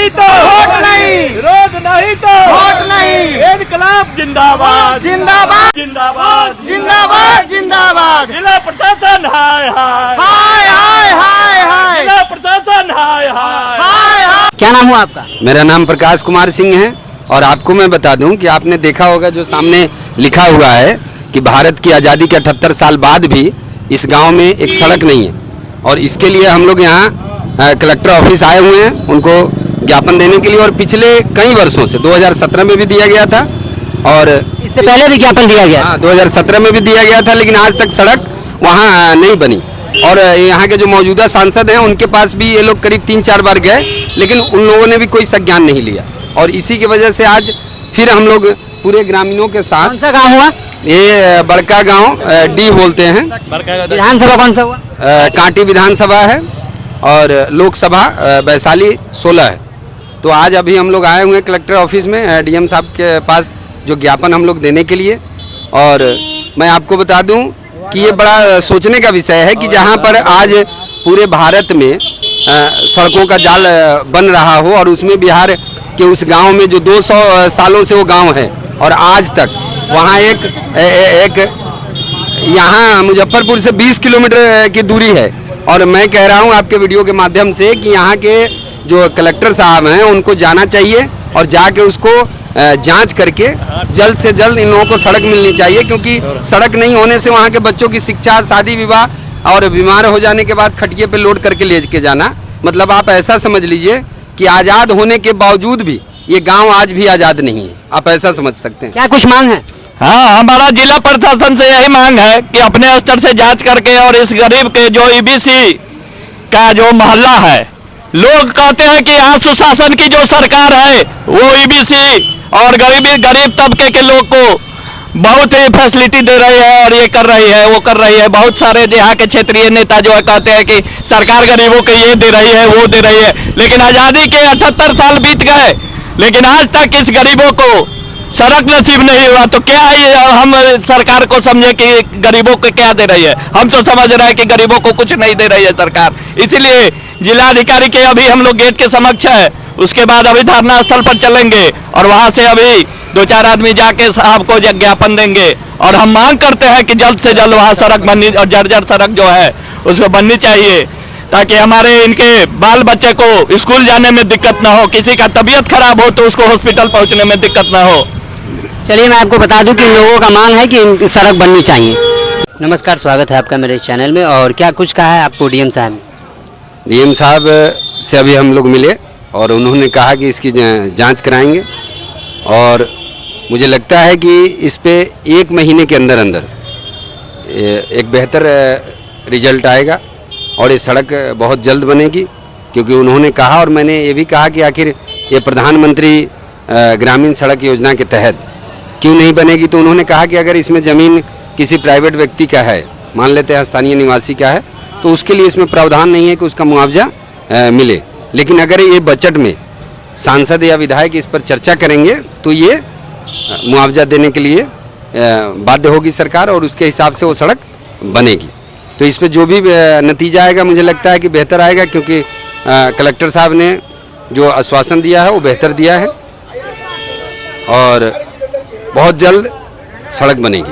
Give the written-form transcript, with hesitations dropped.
नहीं तो वोट नहीं, विरोध नहीं तो वोट नहीं। इनकलाब जिंदाबाद जिंदाबाद जिंदाबाद जिंदाबाद जिंदाबाद। जिला प्रशासन हाय हाय हाय हाय हाय हाय जिला प्रशासन हाय हाय हाय हाय। क्या नाम हुआ आपका? मेरा नाम प्रकाश कुमार सिंह है। और आपको मैं बता दूं कि आपने देखा होगा जो सामने लिखा हुआ है कि भारत की आज़ादी के 78 साल बाद भी इस गांव में एक सड़क नहीं है। और इसके लिए हम लोग यहाँ कलेक्टर ऑफिस आए हुए हैं उनको ज्ञापन देने के लिए। और पिछले कई वर्षों से 2017 में भी दिया गया था और इससे पहले भी ज्ञापन दिया गया? हाँ, 2017 में भी दिया गया था, लेकिन आज तक सड़क वहाँ नहीं बनी। और यहाँ के जो मौजूदा सांसद हैं उनके पास भी ये लोग करीब 3-4 बार गए, लेकिन उन लोगों ने भी कोई संज्ञान नहीं लिया। और इसी की वजह से आज फिर हम लोग पूरे ग्रामीणों के साथ। कौन सा गाँव हुआ? ये बड़का गांव डी बोलते हैं। विधानसभा कौन सा हुआ? कांटी विधानसभा है और लोकसभा वैशाली 16 है। तो आज अभी हम लोग आए हुए हैं कलेक्टर ऑफिस में डीएम साहब के पास जो ज्ञापन हम लोग देने के लिए। और मैं आपको बता दूं कि ये बड़ा सोचने का विषय है कि जहां पर आज पूरे भारत में सड़कों का जाल बन रहा हो और उसमें बिहार के उस गांव में जो 200 सालों से वो गांव है और आज तक वहाँ एक यहाँ मुजफ्फरपुर से 20 किलोमीटर की दूरी है। और मैं कह रहा हूँ आपके वीडियो के माध्यम से कि यहाँ के जो कलेक्टर साहब हैं उनको जाना चाहिए और जाके उसको जांच करके जल्द से जल्द इन लोगों को सड़क मिलनी चाहिए। क्योंकि सड़क नहीं होने से वहाँ के बच्चों की शिक्षा, शादी विवाह और बीमार हो जाने के बाद खटिए पे लोड करके ले के जाना, मतलब आप ऐसा समझ लीजिए कि आज़ाद होने के बावजूद भी ये गांव आज भी आज़ाद नहीं है। आप ऐसा समझ सकते हैं। क्या कुछ मांग है? हाँ, हमारा जिला प्रशासन से यही मांग है कि अपने स्तर से जांच करके और इस गरीब के जो ईबीसी का जो मोहल्ला है, लोग कहते हैं कि यहाँ सुशासन की जो सरकार है वो ईबीसी और गरीब तबके के लोग को बहुत ही फैसिलिटी दे रही है और ये कर रही है, वो कर रही है। बहुत सारे यहाँ के क्षेत्रीय नेता जो है कहते हैं कि सरकार गरीबों को ये दे रही है, वो दे रही है। लेकिन आज़ादी के 78 साल बीत गए, लेकिन आज तक इस गरीबों को सड़क नसीब नहीं हुआ। तो क्या हम सरकार को समझे कि गरीबों को क्या दे रही है? हम तो समझ रहे हैं कि गरीबों को कुछ नहीं दे रही है सरकार। इसीलिए जिलाधिकारी के अभी हम लोग गेट के समक्ष है, उसके बाद अभी धरना स्थल पर चलेंगे और वहां से अभी 2-4 आदमी जाके साहब को ज्ञापन देंगे। और हम मांग करते हैं कि जल्द से जल्द वहाँ सड़क बननी और जर्जर सड़क जो है उसको बननी चाहिए, ताकि हमारे इनके बाल बच्चे को स्कूल जाने में दिक्कत ना हो, किसी का तबीयत खराब हो तो उसको हॉस्पिटल पहुंचने में दिक्कत ना हो। चलिए मैं आपको बता दूं कि लोगों का मांग है कि इनकी सड़क बननी चाहिए। नमस्कार, स्वागत है आपका मेरे इस चैनल में। और क्या कुछ कहा है आपको डीएम साहब ने? डीएम साहब से अभी हम लोग मिले और उन्होंने कहा कि इसकी जांच कराएंगे और मुझे लगता है कि इस पे 1 महीने के अंदर अंदर एक बेहतर रिजल्ट आएगा और ये सड़क बहुत जल्द बनेगी। क्योंकि उन्होंने कहा और मैंने ये भी कहा कि आखिर ये प्रधानमंत्री ग्रामीण सड़क योजना के तहत क्यों नहीं बनेगी। तो उन्होंने कहा कि अगर इसमें ज़मीन किसी प्राइवेट व्यक्ति का है, मान लेते हैं स्थानीय निवासी का है, तो उसके लिए इसमें प्रावधान नहीं है कि उसका मुआवजा मिले। लेकिन अगर ये बजट में सांसद या विधायक इस पर चर्चा करेंगे तो ये मुआवजा देने के लिए बाध्य होगी सरकार और उसके हिसाब से वो सड़क बनेगी। तो इस पर जो भी नतीजा आएगा मुझे लगता है कि बेहतर आएगा। क्योंकि कलेक्टर साहब ने जो आश्वासन दिया है वो बेहतर दिया है और बहुत जल्द सड़क बनेगी।